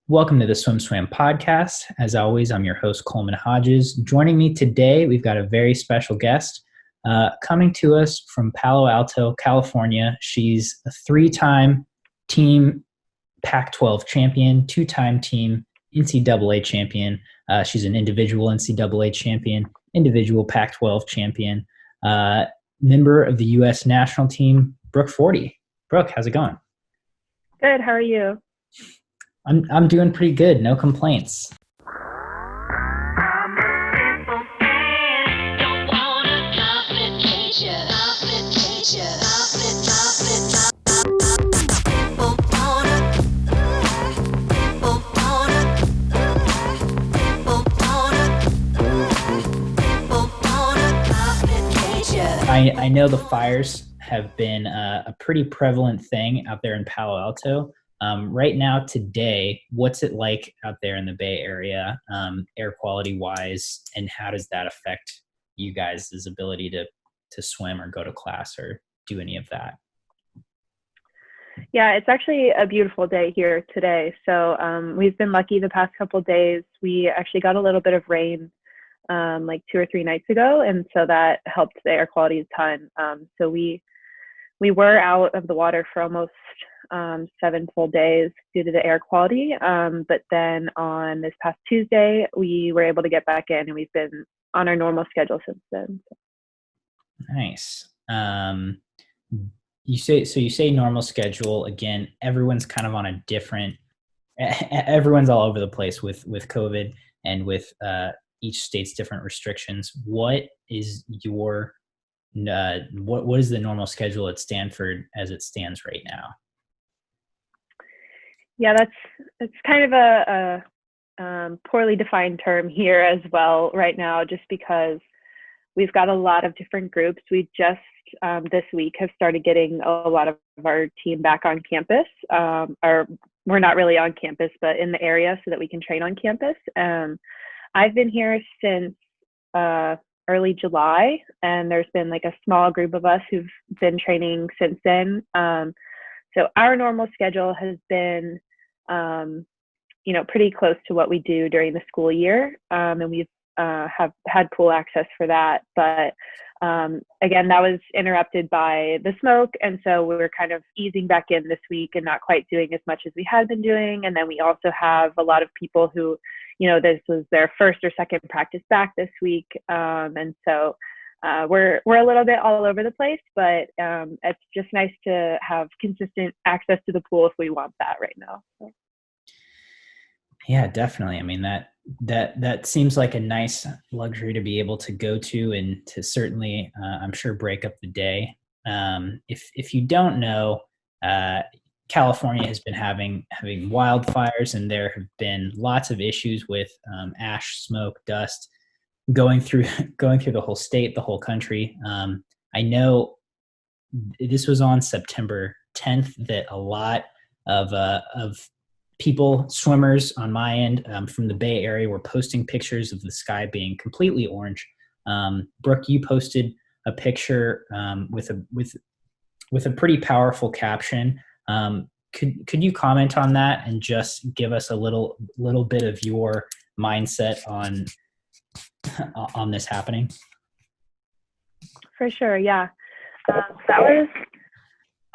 Welcome to the SwimSwam podcast. As always, I'm your host, Coleman Hodges. Joining me today, we've got a very special guest coming to us from Palo Alto, California. She's a three-time team Pac-12 champion, two-time team NCAA champion. She's an individual NCAA champion, individual Pac-12 champion, member of the U.S. national team, Brooke Forde. Brooke, how's it going? Good. How are you? I'm doing pretty good. No complaints. I know the fires have been a pretty prevalent thing out there in Palo Alto. Right now, today, what's it like out there in the Bay Area, air quality wise, and how does that affect you guys' ability to swim or go to class or do any of that? Yeah, it's actually a beautiful day here today. So we've been lucky the past couple of days. We actually got a little bit of rain like 2 or 3 nights ago, and so that helped the air quality a ton. So we were out of the water for almost 7 full days due to the air quality. But then on this past Tuesday, we were able to get back in, and we've been on our normal schedule since then. Nice. You say normal schedule. Again, everyone's kind of on a different, everyone's all over the place with COVID and with each state's different restrictions. What is your what is the normal schedule at Stanford as it stands right now? Yeah, it's kind of a poorly defined term here as well right now, just because we've got a lot of different groups. We just this week have started getting a lot of our team back on campus, or we're not really on campus, but in the area so that we can train on campus. I've been here since early July, and there's been like a small group of us who've been training since then. So our normal schedule has been, pretty close to what we do during the school year, and we've have had pool access for that. But again, that was interrupted by the smoke, and so we were kind of easing back in this week and not quite doing as much as we had been doing. And then we also have a lot of people who, this was their first or second practice back this week, and so we're a little bit all over the place, but it's just nice to have consistent access to the pool if we want that right now. So. Yeah, definitely. I mean, that seems like a nice luxury to be able to go to and to certainly, I'm sure, break up the day. If you don't know, California has been having wildfires, and there have been lots of issues with ash, smoke, dust going through the whole state, the whole country. I know this was on September 10th that a lot of people, swimmers on my end from the Bay Area, were posting pictures of the sky being completely orange. Brooke, you posted a picture with a pretty powerful caption. Could you comment on that and just give us a little bit of your mindset on this happening? For sure, yeah. That was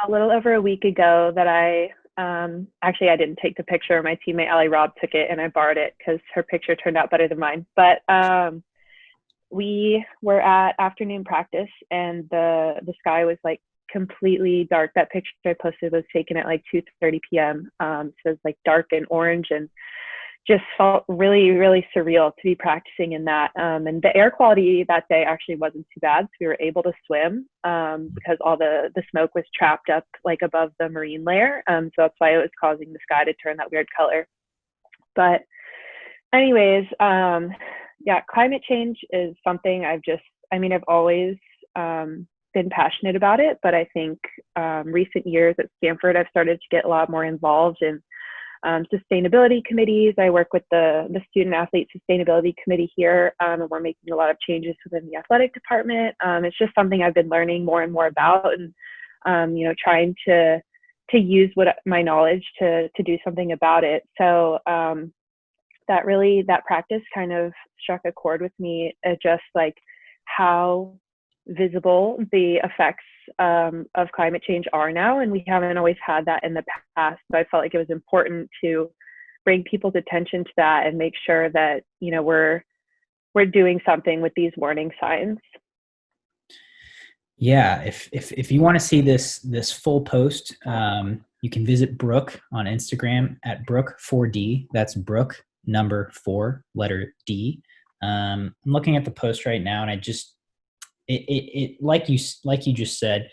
a little over a week ago that I didn't take the picture. My teammate Allie Robb took it, and I borrowed it because her picture turned out better than mine. But we were at afternoon practice, and the sky was like completely dark. That picture I posted was taken at like 2:30 p.m. So it was like dark and orange, and just felt really, really surreal to be practicing in that. And the air quality that day actually wasn't too bad. So we were able to swim because all the smoke was trapped up like above the marine layer. So that's why it was causing the sky to turn that weird color. But anyways, climate change is something I've always been passionate about it. But I think recent years at Stanford, I've started to get a lot more involved in sustainability committees. I work with the student athlete sustainability committee here, and we're making a lot of changes within the athletic department. It's just something I've been learning more and more about, and trying to use what my knowledge to do something about it. So that practice kind of struck a chord with me, just like how visible the effects of climate change are now, and we haven't always had that in the past. But I felt like it was important to bring people's attention to that and make sure that we're doing something with these warning signs. Yeah, if you want to see this full post, you can visit Brooke on Instagram at Brooke Forde. That's Brooke number 4 letter D. I'm looking at the post right now, and I just it like you just said,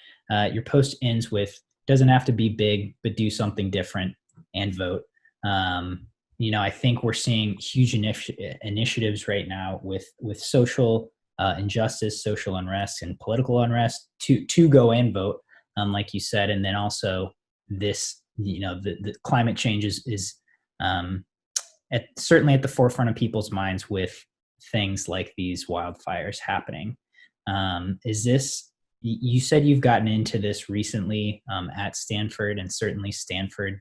your post ends with doesn't have to be big, but do something different and vote. I think we're seeing huge initiatives right now with social injustice, social unrest, and political unrest to go and vote, like you said, and then also this, the climate change is certainly at the forefront of people's minds with things like these wildfires happening. Is this? You said you've gotten into this recently at Stanford, and certainly Stanford,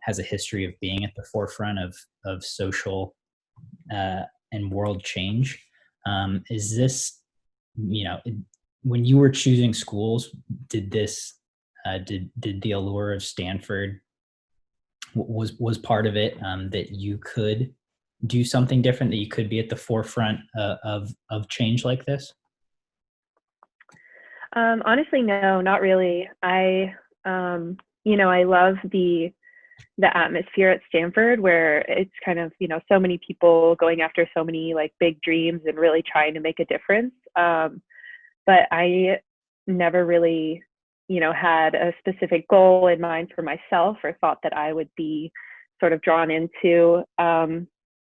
has a history of being at the forefront of social and world change. Is this, when you were choosing schools, did the allure of Stanford was part of it, that you could do something different, that you could be at the forefront of change like this? Honestly, no, not really. I love the atmosphere at Stanford, where it's kind of, so many people going after so many like big dreams and really trying to make a difference. But I never really, had a specific goal in mind for myself, or thought that I would be sort of drawn into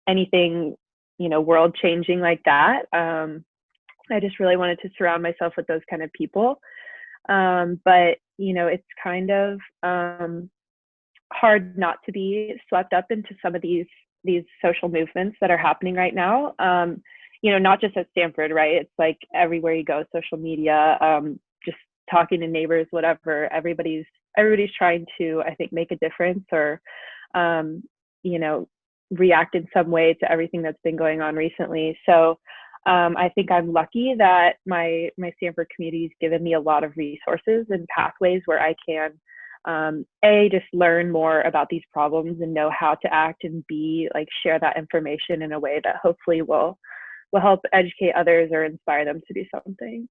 anything, world changing like that. I just really wanted to surround myself with those kind of people. But, it's kind of hard not to be swept up into some of these social movements that are happening right now. Not just at Stanford, right? It's like everywhere you go, social media, just talking to neighbors, whatever. Everybody's trying to, I think, make a difference, or, react in some way to everything that's been going on recently. So I think I'm lucky that my Stanford community has given me a lot of resources and pathways where I can, just learn more about these problems and know how to act, and B, like share that information in a way that hopefully will help educate others or inspire them to do something.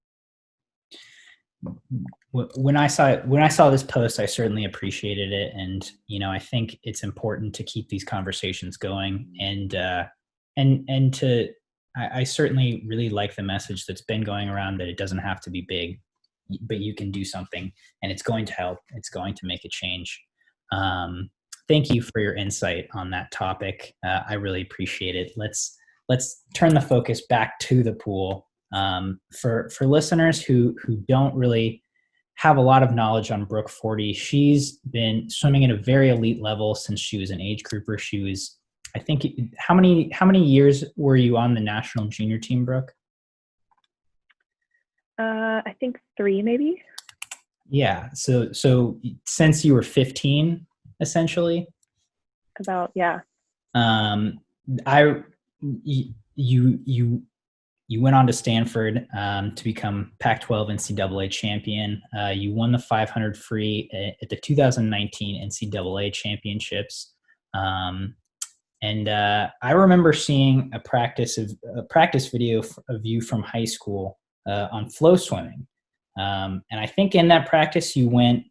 When I saw this post, I certainly appreciated it, and I think it's important to keep these conversations going, and to I certainly really like the message that's been going around, that it doesn't have to be big, but you can do something, and it's going to help. It's going to make a change. Thank you for your insight on that topic. I really appreciate it. Let's turn the focus back to the pool. For listeners who don't really have a lot of knowledge on Brooke Forde, she's been swimming at a very elite level since she was an age grouper. She was, I think, how many years were you on the national junior team, Brooke? I think 3, maybe. Yeah. So since you were 15, essentially. About, yeah. You went on to Stanford to become Pac-12 NCAA champion. You won the 500 free at the 2019 NCAA championships. And I remember seeing a practice video of you from high school on flow swimming. And I think in that practice you went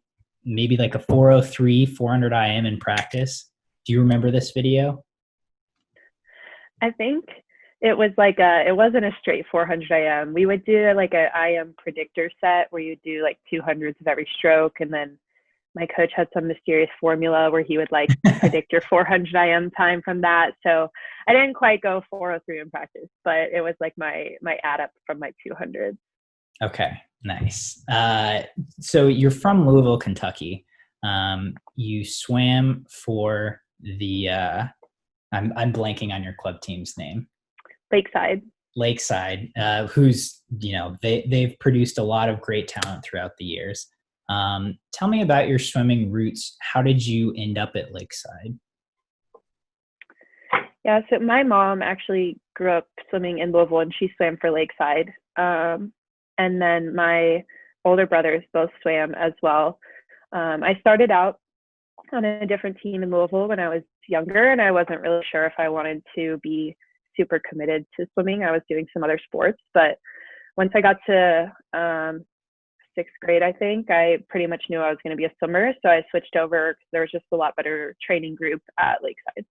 maybe like a 403, 400 IM in practice. Do you remember this video? I think it was like it wasn't a straight 400 IM. We would do like a IM predictor set where you do like 200s of every stroke, and then my coach had some mysterious formula where he would like predict your 400 IM time from that. So I didn't quite go 403 in practice, but it was like my add up from my 200s. Okay, nice. So you're from Louisville, Kentucky. You swam for the I'm blanking on your club team's name. Lakeside, who's they've produced a lot of great talent throughout the years. Tell me about your swimming roots. How did you end up at Lakeside? Yeah, so my mom actually grew up swimming in Louisville and she swam for Lakeside. And then my older brothers both swam as well. I started out on a different team in Louisville when I was younger, and I wasn't really sure if I wanted to be super committed to swimming. I was doing some other sports, but once I got to sixth grade, I think I pretty much knew I was going to be a swimmer. So I switched over because there was just a lot better training group at Lakeside.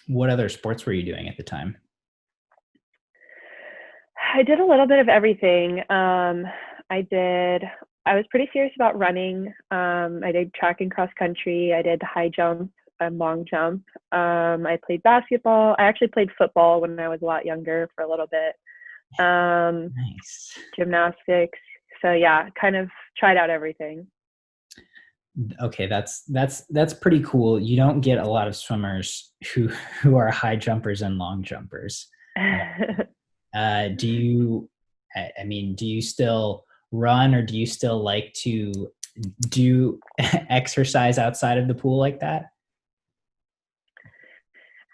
What other sports were you doing at the time? I did a little bit of everything. I was pretty serious about running. I did track and cross country. I did high jump and long jump. I played basketball. I actually played football when I was a lot younger for a little bit. Nice. Gymnastics. So yeah, kind of tried out everything. Okay, that's pretty cool. You don't get a lot of swimmers who are high jumpers and long jumpers. Do you, I mean, do you still run, or do you still like to do exercise outside of the pool like that?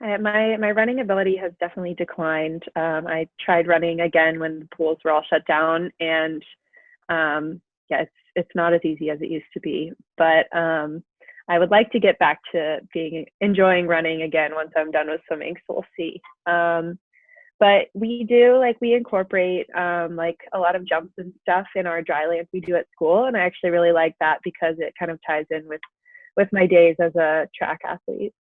My running ability has definitely declined. I tried running again when the pools were all shut down, and yeah, it's not as easy as it used to be. But I would like to get back to enjoying running again once I'm done with swimming. So we'll see. But we incorporate like a lot of jumps and stuff in our dry land we do at school, and I actually really like that because it kind of ties in with my days as a track athlete.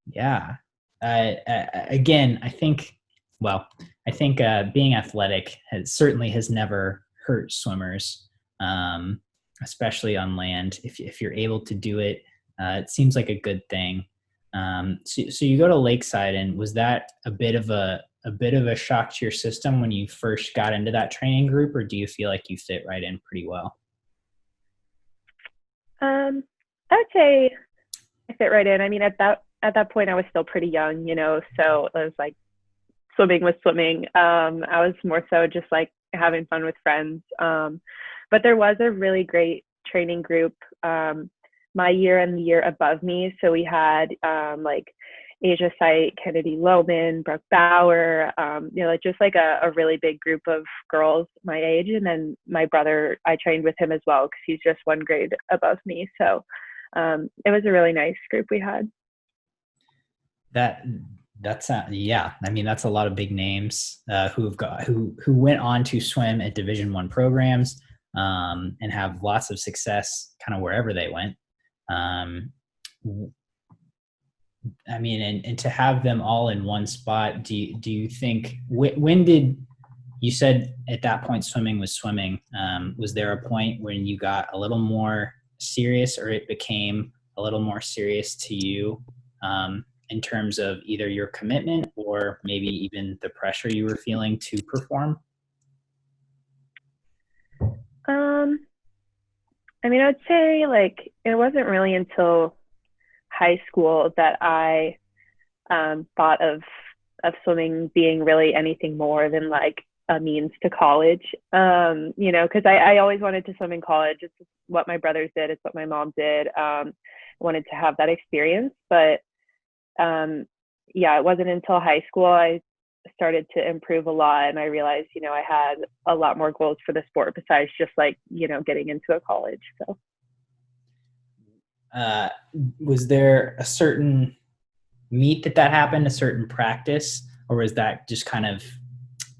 Yeah. Again, I think being athletic has never hurt swimmers, especially on land. If you're able to do it, it seems like a good thing. So you go to Lakeside, and was that a bit of a shock to your system when you first got into that training group, or do you feel like you fit right in pretty well? I would say I fit right in. I mean, at that point, I was still pretty young, so it was like swimming was swimming. I was more so just like having fun with friends. But there was a really great training group my year and the year above me. So we had like Asia Sight, Kennedy Lohman, Brooke Bauer, like just like a really big group of girls my age. And then my brother, I trained with him as well because he's just one grade above me. So it was a really nice group we had. That's yeah. I mean, that's a lot of big names who went on to swim at Division I programs and have lots of success kind of wherever they went. I mean, and to have them all in one spot, do you think, when did you said at that point swimming was swimming? Was there a point when you got a little more serious, or it became a little more serious to you in terms of either your commitment or maybe even the pressure you were feeling to perform? I mean, I would say like it wasn't really until high school that I thought of swimming being really anything more than like a means to college. Because I always wanted to swim in college. It's what my brothers did. It's what my mom did. I wanted to have that experience, but yeah, it wasn't until high school I started to improve a lot, and I realized, I had a lot more goals for the sport besides just like, getting into a college. So Uh, was there a certain meet that happened, a certain practice, or was that just kind of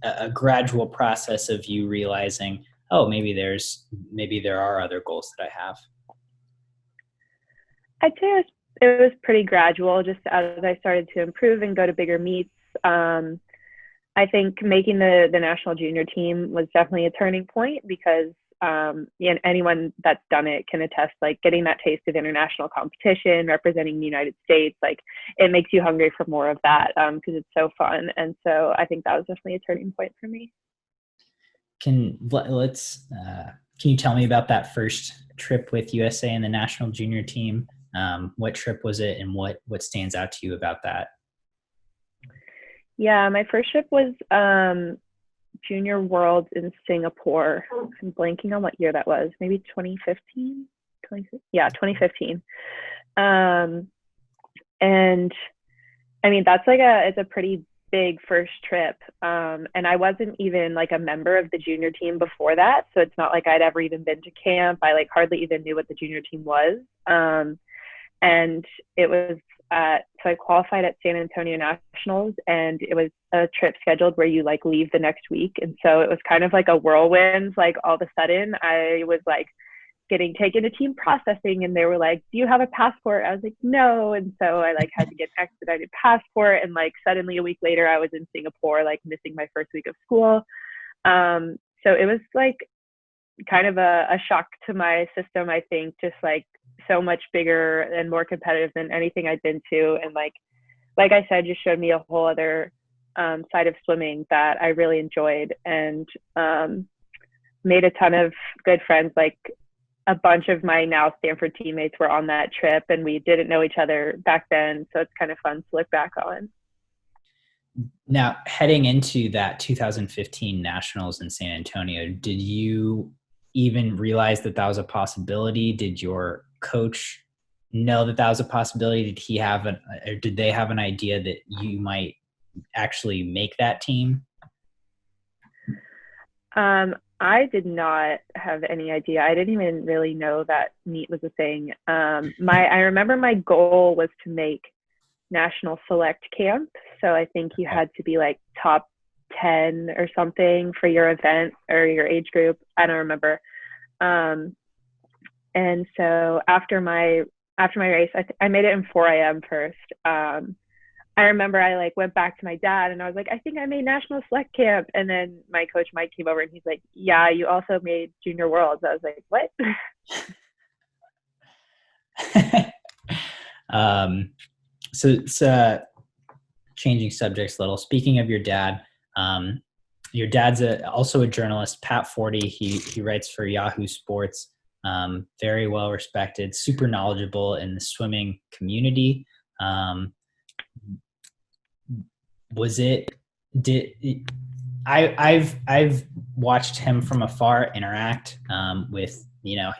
a gradual process of you realizing, oh, maybe there are other goals that I have? I'd say it was pretty gradual, just as I started to improve and go to bigger meets. I think making the national junior team was definitely a turning point because anyone that's done it can attest, like getting that taste of international competition, representing the United States, like it makes you hungry for more of that because it's so fun. And so I think that was definitely a turning point for me. Can you tell me about that first trip with USA and the national junior team? What trip was it, and what stands out to you about that? Yeah, my first trip was Junior Worlds in Singapore. I'm blanking on what year that was. Maybe 2015. 2015. And I mean, that's like it's a pretty big first trip. And I wasn't even like a member of the junior team before that. So it's not like I'd ever even been to camp. I like hardly even knew what the junior team was. And it was, so I qualified at San Antonio Nationals, and it was a trip scheduled where you like leave the next week. And so it was kind of like a whirlwind. Like all of a sudden I was like getting taken to team processing, and they were like, do you have a passport? I was like, no. And so I like had to get an expedited passport, and like suddenly a week later I was in Singapore, like missing my first week of school. So it was like kind of a shock to my system, I think, just like so much bigger and more competitive than anything I'd been to. And like I said, just showed me a whole other side of swimming that I really enjoyed, and made a ton of good friends. Like a bunch of my now Stanford teammates were on that trip, and we didn't know each other back then. So it's kind of fun to look back on. Now, heading into that 2015 Nationals in San Antonio, did you even realize that that was a possibility? Did your coach know that that was a possibility? Did he have or did they have an idea that you might actually make that team? I did not have any idea. I didn't even really know that meet was a thing. I remember my goal was to make national select camp. So I think you had to be like top 10 or something for your event or your age group. I don't remember. And so after my race, I made it in 4 a.m. first. I remember I like went back to my dad and I was like, I think I made national select camp. And then my coach Mike came over and he's like, yeah, you also made junior worlds. I was like, what? So changing subjects a little. Speaking of your dad's also a journalist, Pat Forde. He writes for Yahoo Sports. Very well respected, super knowledgeable in the swimming community. I've watched him from afar interact with, I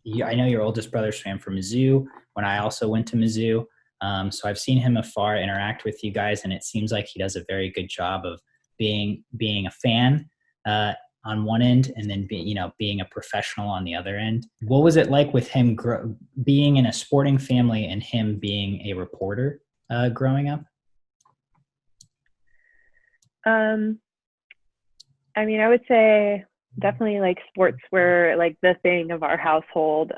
know your oldest brother swam for Mizzou when I also went to Mizzou. So I've seen him afar interact with you guys, and it seems like he does a very good job of being a fan on one end, and then being a professional on the other end. What was it like with him being in a sporting family and him being a reporter growing up? I mean, I would say definitely like sports were like the thing of our household.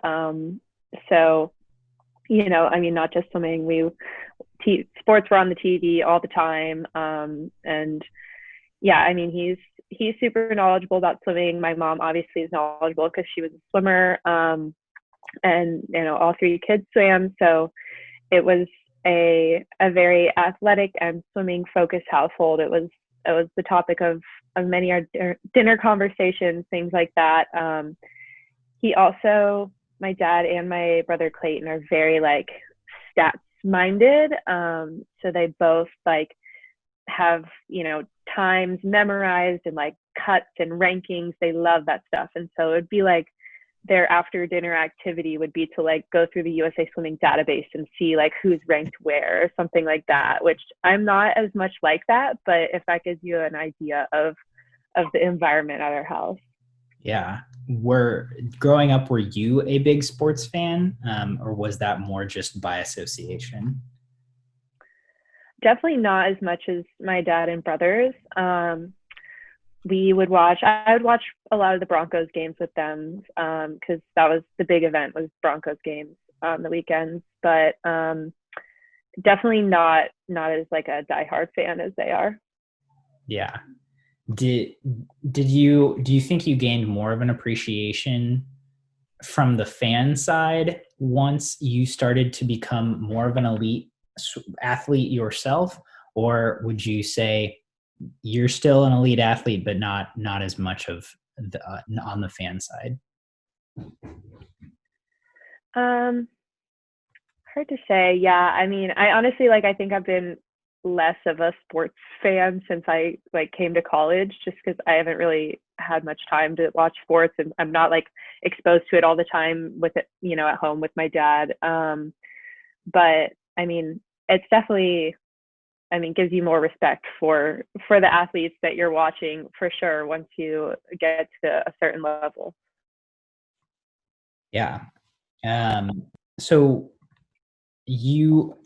So, I mean, not just swimming, sports were on the TV all the time. And yeah, I mean, he's super knowledgeable about swimming. My mom obviously is knowledgeable because she was a swimmer. And, all 3 kids swam. So it was a very athletic and swimming focused household. It was the topic of many our dinner conversations, things like that. My dad and my brother Clayton are very like stats minded. So they both like have, times memorized and like cuts and rankings. They love that stuff. And so it'd be like their after dinner activity would be to like go through the USA Swimming database and see like who's ranked where or something like that, which I'm not as much like that, but if that gives you an idea of the environment at our house. Yeah. Growing up, were you a big sports fan, or was that more just by association? Definitely not as much as my dad and brothers. I would watch a lot of the Broncos games with them, because that was the big event, was Broncos games on the weekends, but definitely not as like a diehard fan as they are. Yeah. Do you think you gained more of an appreciation from the fan side once you started to become more of an elite athlete yourself, or would you say you're still an elite athlete, but not as much of on the fan side? Hard to say. Yeah, I mean, I honestly I think I've been less of a sports fan since I like came to college, just because I haven't really had much time to watch sports, and I'm not like exposed to it all the time with it, at home with my dad. But I mean, it's definitely, gives you more respect for the athletes that you're watching for sure once you get to a certain level. Yeah. So you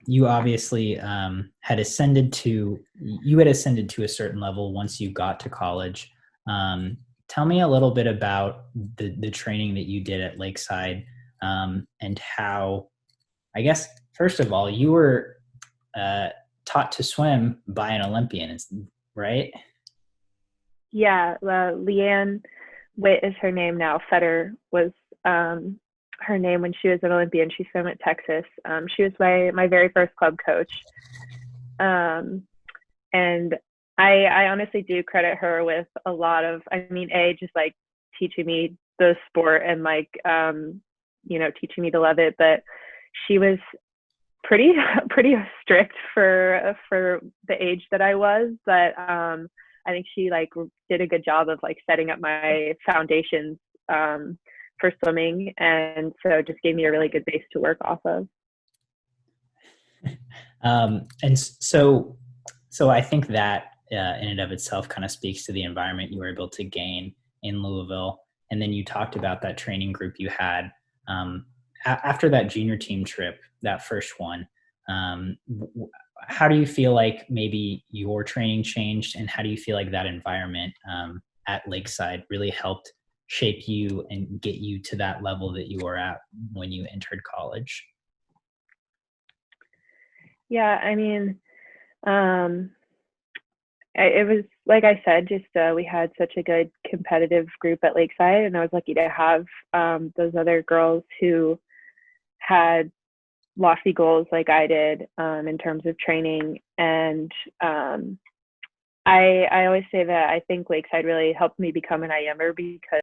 you obviously had ascended to a certain level once you got to college. Tell me a little bit about the training that you did at Lakeside, and how, I guess, first of all, you were uh, taught to swim by an Olympian, right? Yeah, Leanne Witt is her name now. Feder was her name when she was an Olympian. She swam at Texas. She was my very first club coach. And I honestly do credit her with a lot of, just like teaching me the sport and like, teaching me to love it. But she was pretty, pretty strict for the age that I was. But I think she like did a good job of like setting up my foundations for swimming. And so just gave me a really good base to work off of. And so I think that in and of itself kind of speaks to the environment you were able to gain in Louisville. And then you talked about that training group you had after that junior team trip, that first one. Um, how do you feel like maybe your training changed, and how do you feel like that environment at Lakeside really helped shape you and get you to that level that you were at when you entered college? Yeah, it was like I said, just we had such a good competitive group at Lakeside, and I was lucky to have those other girls who had lofty goals like I did in terms of training. And I always say that I think Lakeside really helped me become an IMer because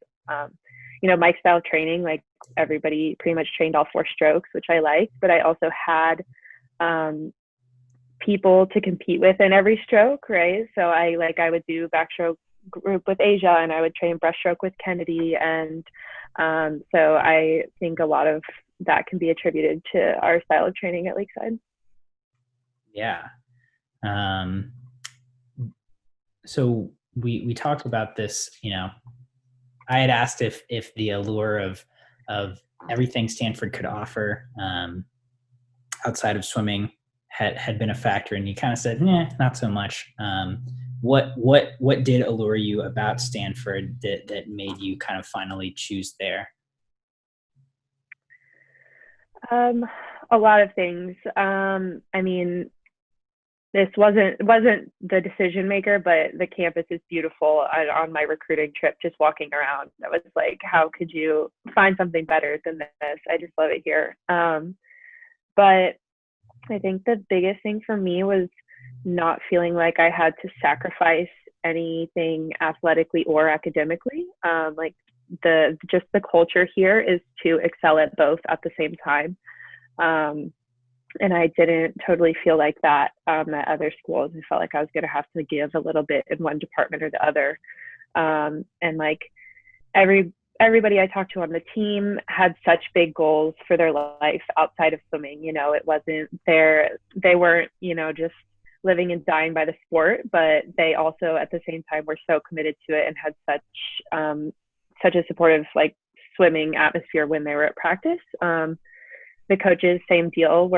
my style training, like everybody pretty much trained all four strokes, which I liked, but I also had people to compete with in every stroke, right? So I would do backstroke group with Asia, and I would train breaststroke with Kennedy, and so I think a lot of that can be attributed to our style of training at Lakeside. Yeah. Um, so we talked about this. I had asked if the allure of everything Stanford could offer outside of swimming had been a factor, and you kind of said, "Nah, not so much." What did allure you about Stanford that made you kind of finally choose there? A lot of things. This wasn't the decision maker, but the campus is beautiful. On my recruiting trip, just walking around, I was like, how could you find something better than this? I just love it here. But I think the biggest thing for me was not feeling like I had to sacrifice anything athletically or academically. Like the culture here is to excel at both at the same time. And I didn't totally feel like that at other schools. I felt like I was going to have to give a little bit in one department or the other. And like everybody I talked to on the team had such big goals for their life outside of swimming. It wasn't they weren't, just living and dying by the sport, but they also at the same time were so committed to it and had such a supportive like swimming atmosphere when they were at practice. The coaches, same deal,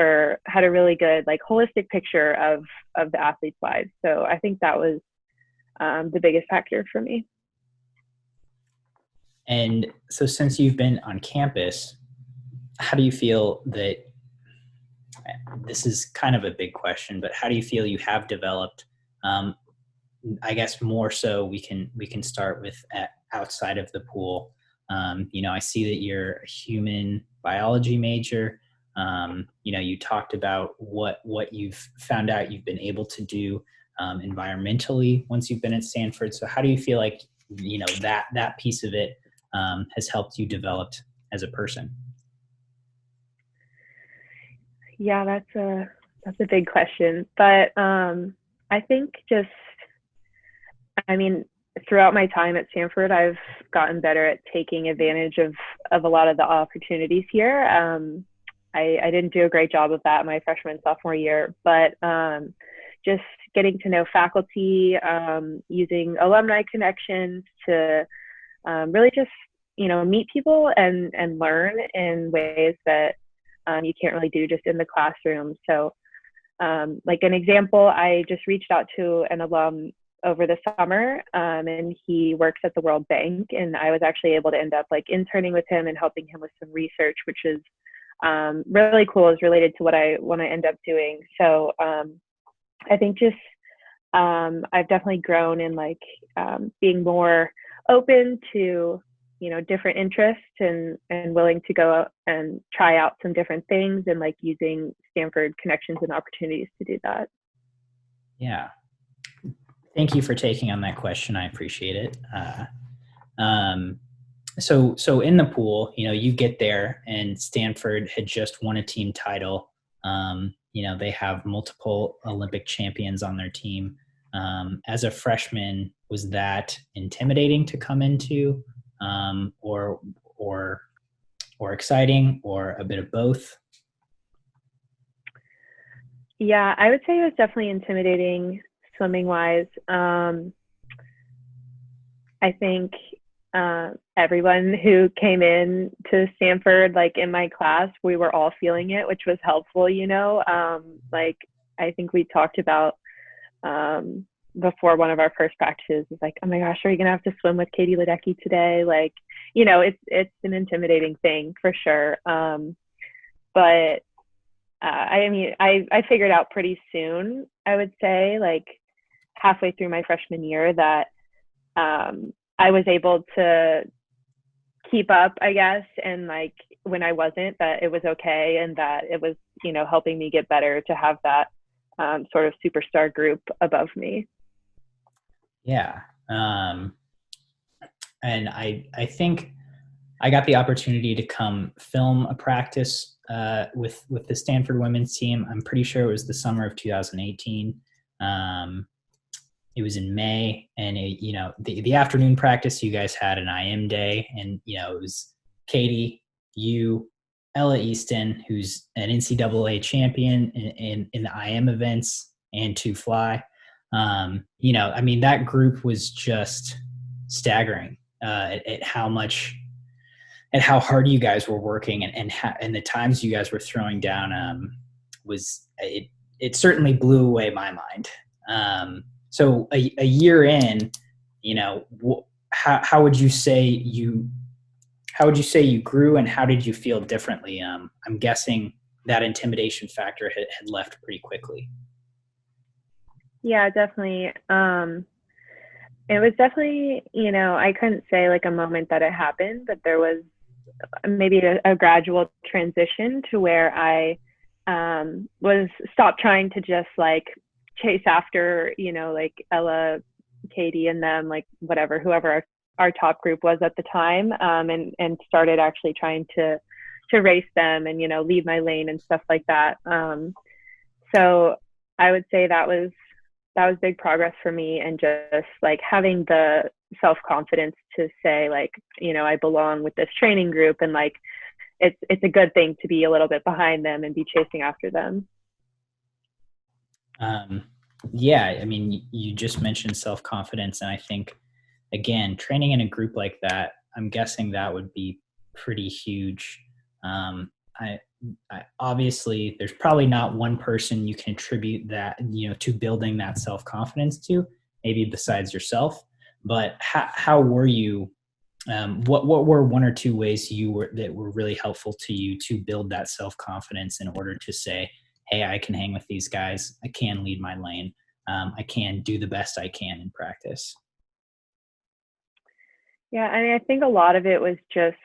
had a really good like holistic picture of the athletes' lives. So I think that was the biggest factor for me. And so, since you've been on campus, how do you feel that, this is kind of a big question, but how do you feel you have developed? I guess more so we can start with outside of the pool. I see that you're a human biology major. You talked about what you've found out you've been able to do environmentally once you've been at Stanford. So how do you feel like that piece of it has helped you develop as a person? Yeah, That's a big question. But I think just, I mean, throughout my time at Stanford, I've gotten better at taking advantage of a lot of the opportunities here. I didn't do a great job of that my freshman and sophomore year, but just getting to know faculty, using alumni connections to really just, meet people and learn in ways that you can't really do just in the classroom. So like an example, I just reached out to an alum over the summer, and he works at the World Bank, and I was actually able to end up like interning with him and helping him with some research, which is really cool, is related to what I want to end up doing. So I think just I've definitely grown in like being more open to different interests and willing to go out and try out some different things, and like using Stanford connections and opportunities to do that. Yeah. Thank you for taking on that question. I appreciate it. So in the pool, you get there, and Stanford had just won a team title. They have multiple Olympic champions on their team. As a freshman, was that intimidating to come into, or exciting, or a bit of both? Yeah, I would say it was definitely intimidating swimming wise. I think everyone who came in to Stanford, like in my class, we were all feeling it, which was helpful, like I think we talked about before one of our first practices is like, oh my gosh, are you going to have to swim with Katie Ledecky today? Like, it's an intimidating thing for sure. But I figured out pretty soon, I would say, like halfway through my freshman year, that I was able to keep up, I guess. And like when I wasn't, that it was okay. And that it was, helping me get better to have that sort of superstar group above me. Yeah. And I think I got the opportunity to come film a practice with the Stanford women's team. I'm pretty sure it was the summer of 2018. It was in May, and the afternoon practice, you guys had an IM day, and it was Katie, you, Ella Easton, who's an NCAA champion in the IM events, and to fly. That group was just staggering at how hard you guys were working, and the times you guys were throwing down. It certainly blew away my mind. So a year in, how would you say you grew, and how did you feel differently? I'm guessing that intimidation factor had left pretty quickly. Yeah, definitely. It was definitely, I couldn't say like a moment that it happened, but there was maybe a gradual transition to where I was stopped trying to just like chase after, like Ella, Katie, and them, like whoever our top group was at the time, and started actually trying to race them and, leave my lane and stuff like that. So I would say that was big progress for me, and just like having the self-confidence to say like, I belong with this training group, and like it's a good thing to be a little bit behind them and be chasing after them. Yeah, you just mentioned self-confidence, and I think, again, training in a group like that, I'm guessing that would be pretty huge. I obviously, there's probably not one person you can attribute that, to building that self-confidence to, maybe besides yourself. But how were you? What were one or two ways that were really helpful to you to build that self-confidence in order to say, hey, I can hang with these guys, I can lead my lane, I can do the best I can in practice? Yeah, I think a lot of it was just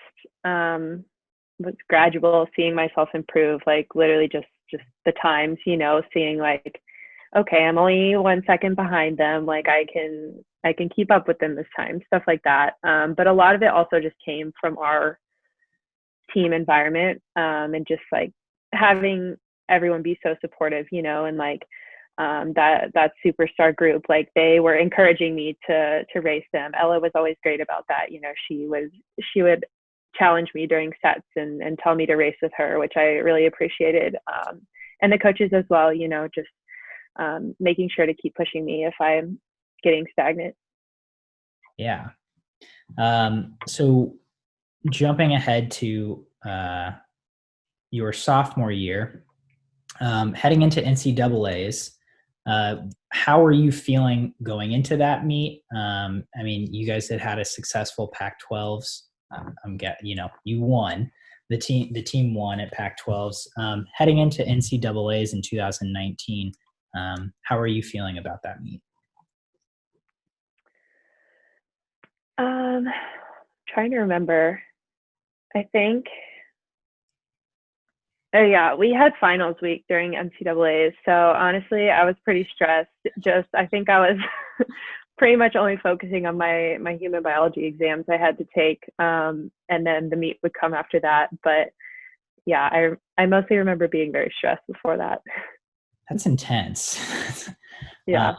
was gradual, seeing myself improve, like literally just the times, seeing like, okay, I'm only 1 second behind them, like I can keep up with them this time, stuff like that. But a lot of it also just came from our team environment, and just like having everyone be so supportive, you know, and like that superstar group, like they were encouraging me to race them. Ella was always great about that. You know, she would challenge me during sets and tell me to race with her, which I really appreciated. And the coaches as well, you know, just making sure to keep pushing me if I'm getting stagnant. Yeah. So jumping ahead to your sophomore year, heading into NCAAs, how are you feeling going into that meet? I mean, you guys had a successful Pac-12s. You know, you won. The team won at Pac-12s. Heading into NCAAs in 2019, how are you feeling about that meet? Trying to remember. I think, oh yeah, we had finals week during NCAAs. So honestly, I was pretty stressed. I think I was pretty much only focusing on my human biology exams I had to take. And then the meet would come after that. But yeah, I mostly remember being very stressed before that. That's intense. Yeah.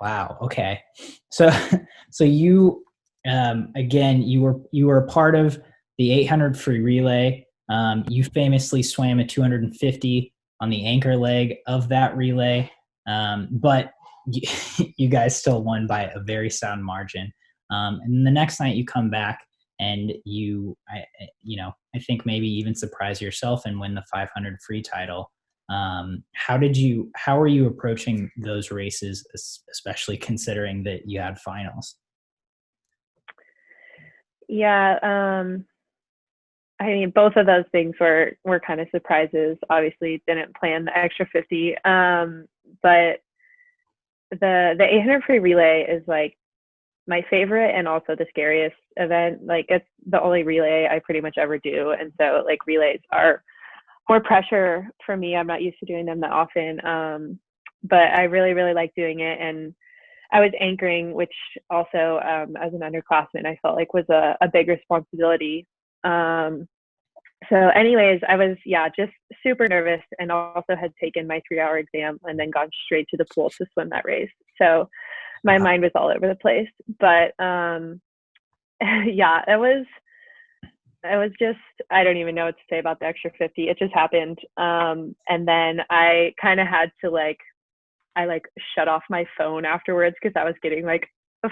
Wow. Okay. So you, again, you were a part of the 800 free relay. You famously swam a 250 on the anchor leg of that relay. But you guys still won by a very sound margin. And the next night you come back and I think maybe even surprise yourself and win the 500 free title. How are you approaching those races, especially considering that you had finals? Yeah. I mean, both of those things were kind of surprises. Obviously didn't plan the extra 50. But the 800 free relay is like my favorite and also the scariest event. Like it's the only relay I pretty much ever do. And so like relays are more pressure for me. I'm not used to doing them that often. But I really, really like doing it. And I was anchoring, which also, as an underclassman, I felt like was a big responsibility. So anyways, I was, just super nervous and also had taken my 3-hour exam and then gone straight to the pool to swim that race. So my mind was all over the place, but, it was just, I don't even know what to say about the extra 50. It just happened. And then I kind of had to I shut off my phone afterwards because I was getting like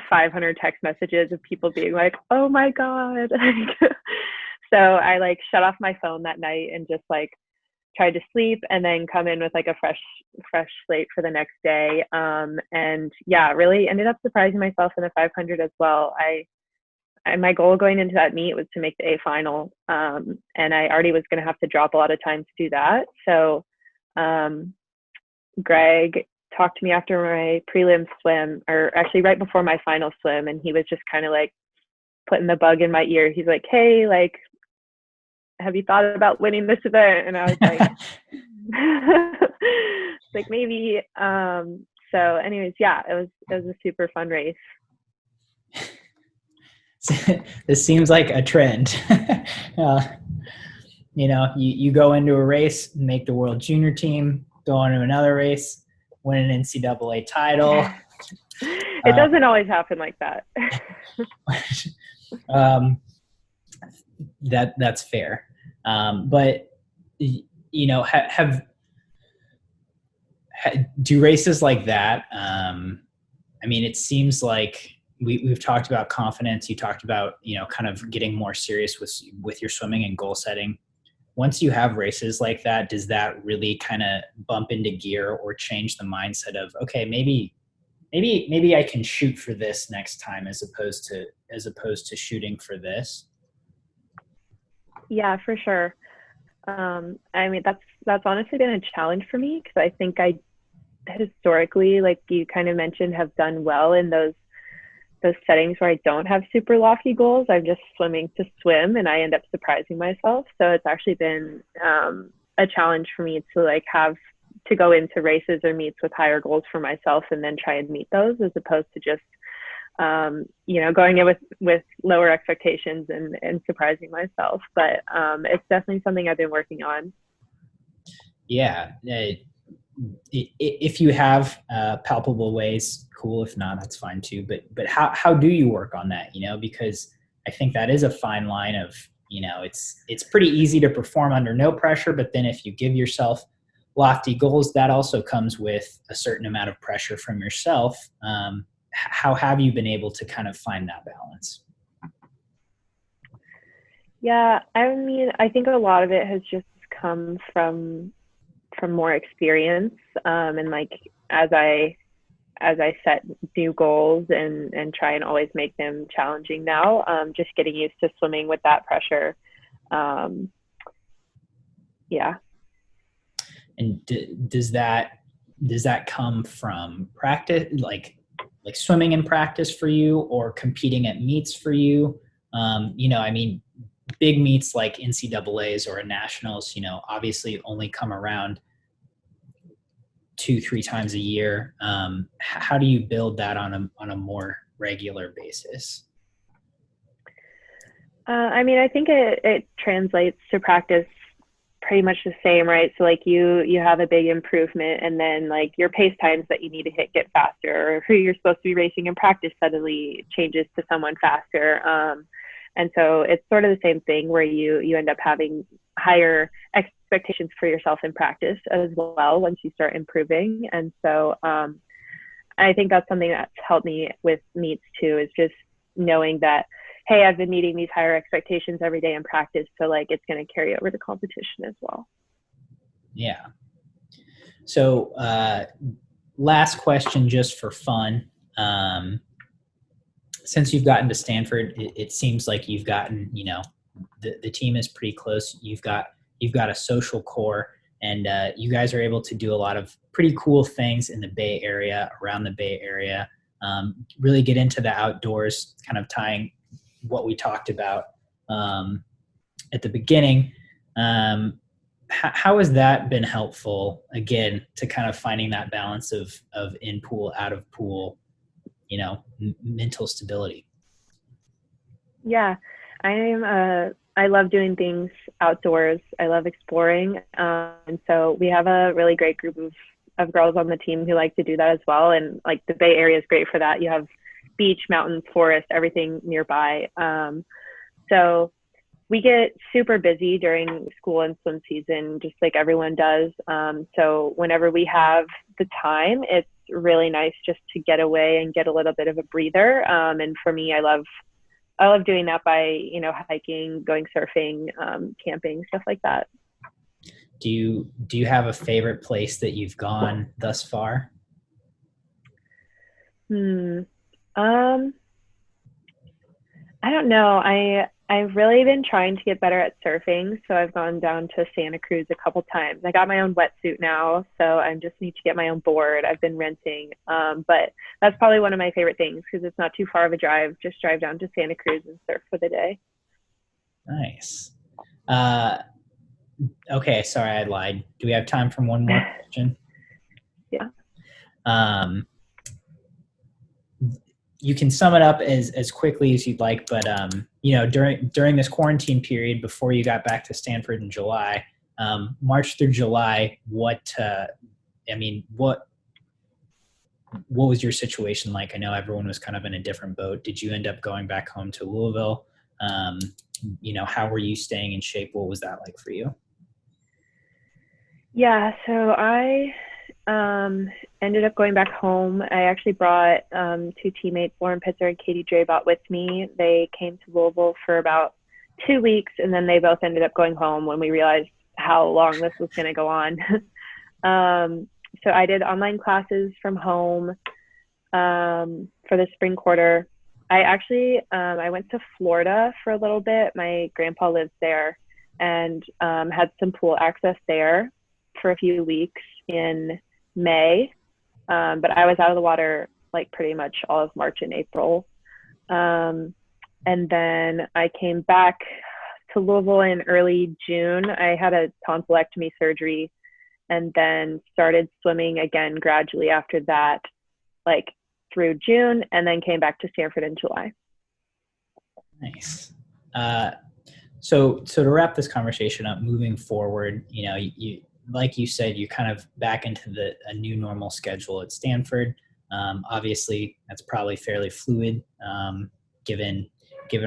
500 text messages of people being like, oh my God. So I shut off my phone that night and just tried to sleep and then come in with like a fresh slate for the next day. And really ended up surprising myself in the 500 as well. My goal going into that meet was to make the A final. And I already was going to have to drop a lot of time to do that. So Greg talked to me after my prelim swim, or actually right before my final swim. And he was just kind of like putting the bug in my ear. He's like, hey, have you thought about winning this event? And I was like, maybe. So anyways, it was a super fun race. This seems like a trend. You go into a race, make the world junior team, go into another race, win an NCAA title. It doesn't always happen like that. That's fair. But do races like that? I mean, it seems like we've talked about confidence. You talked about, kind of getting more serious with your swimming and goal setting. Once you have races like that, does that really kind of bump into gear or change the mindset of, okay, maybe I can shoot for this next time as opposed to shooting for this? Yeah, for sure. I mean, that's honestly been a challenge for me because I think I historically, like you kind of mentioned, have done well in those settings where I don't have super lofty goals. I'm just swimming to swim and I end up surprising myself. So it's actually been a challenge for me to have to go into races or meets with higher goals for myself and then try and meet those, as opposed to just going in with lower expectations and surprising myself. But it's definitely something I've been working on. Yeah. If you have palpable ways, cool. If not, that's fine too. But how do you work on that? Because I think that is a fine line of, it's pretty easy to perform under no pressure, but then if you give yourself lofty goals, that also comes with a certain amount of pressure from yourself. How have you been able to kind of find that balance? Yeah, I mean, I think a lot of it has just come from more experience, and like as I as I set new goals and try and always make them challenging now, just getting used to swimming with that pressure. Um, yeah. And does that come from practice, like swimming in practice for you, or competing at meets for you? I mean, big meets like NCAAs or nationals, obviously only come around 2-3 times a year. How do you build that on a more regular basis? I mean, I think it translates to practice pretty much the same, right? So like you have a big improvement, and then like your pace times that you need to hit get faster, or who you're supposed to be racing in practice suddenly changes to someone faster. And so it's sort of the same thing where you end up having higher expectations for yourself in practice as well once you start improving. And so I think that's something that's helped me with meets too, is just knowing that, hey, I've been meeting these higher expectations every day in practice, so like it's going to carry over to competition as well. Yeah. So last question, just for fun. Since you've gotten to Stanford, it seems like you've gotten, the team is pretty close. You've got a social core, and you guys are able to do a lot of pretty cool things in the Bay Area, around the Bay Area. Really get into the outdoors, kind of tying what we talked about at the beginning. How has that been helpful, again, to kind of finding that balance of in pool, out of pool, mental stability? Yeah, I love doing things outdoors. I love exploring, and so we have a really great group of girls on the team who like to do that as well. And like the Bay Area is great for that. You have beach, mountains, forest, everything nearby. So we get super busy during school and swim season, just like everyone does. So whenever we have the time, it's really nice just to get away and get a little bit of a breather. And for me, I love doing that by, hiking, going surfing, camping, stuff like that. Do you have a favorite place that you've gone thus far? Hmm. Um, I don't know. I've really been trying to get better at surfing, so I've gone down to Santa Cruz a couple times. I got my own wetsuit now, so I just need to get my own board. I've been renting, but that's probably one of my favorite things because it's not too far of a drive. Just drive down to Santa Cruz and surf for the day. Nice. Uh, okay, sorry, I lied. Do we have time for one more question? Yeah. Um, you can sum it up as quickly as you'd like, but during this quarantine period before you got back to Stanford in July, March through July, what was your situation like? I know everyone was kind of in a different boat. Did you end up going back home to Louisville? How were you staying in shape? What was that like for you? Yeah, so I ended up going back home. I actually brought two teammates, Lauren Pitzer and Katie Drabot, with me. They came to Louisville for about 2 weeks, and then they both ended up going home when we realized how long this was going to go on. So I did online classes from home for the spring quarter. I went to Florida for a little bit. My grandpa lives there, and had some pool access there for a few weeks in May. But I was out of the water like pretty much all of March and April. And then I came back to Louisville in early June. I had a tonsillectomy surgery and then started swimming again gradually after that, like through June, and then came back to Stanford in July. Nice. So to wrap this conversation up, moving forward, like you said, you're kind of back into a new normal schedule at Stanford. Obviously, that's probably fairly fluid, given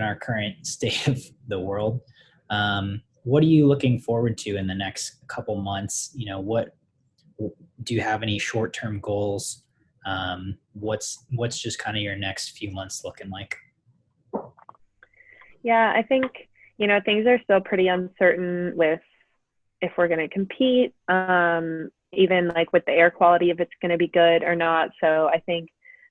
our current state of the world. What are you looking forward to in the next couple months? What do you have any short-term goals? What's just kind of your next few months looking like? Yeah, I think, things are still pretty uncertain with if we're going to compete, even like with the air quality, if it's going to be good or not. So I think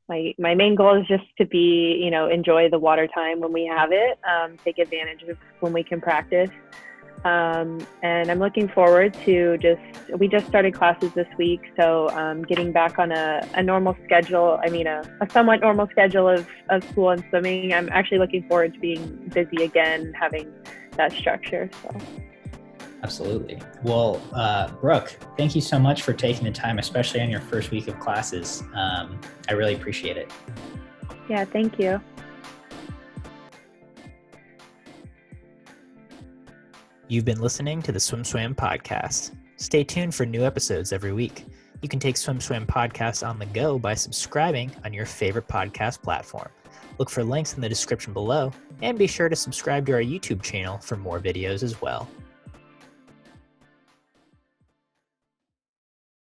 my main goal is just to be, enjoy the water time when we have it, take advantage of when we can practice. And I'm looking forward to we just started classes this week. So getting back on a normal schedule, a somewhat normal schedule of school and swimming. I'm actually looking forward to being busy again, having that structure. So. Absolutely. Well, Brooke, thank you so much for taking the time, especially on your first week of classes. I really appreciate it. Yeah, thank you. You've been listening to the SwimSwam podcast. Stay tuned for new episodes every week. You can take SwimSwam podcast on the go by subscribing on your favorite podcast platform. Look for links in the description below, and be sure to subscribe to our YouTube channel for more videos as well.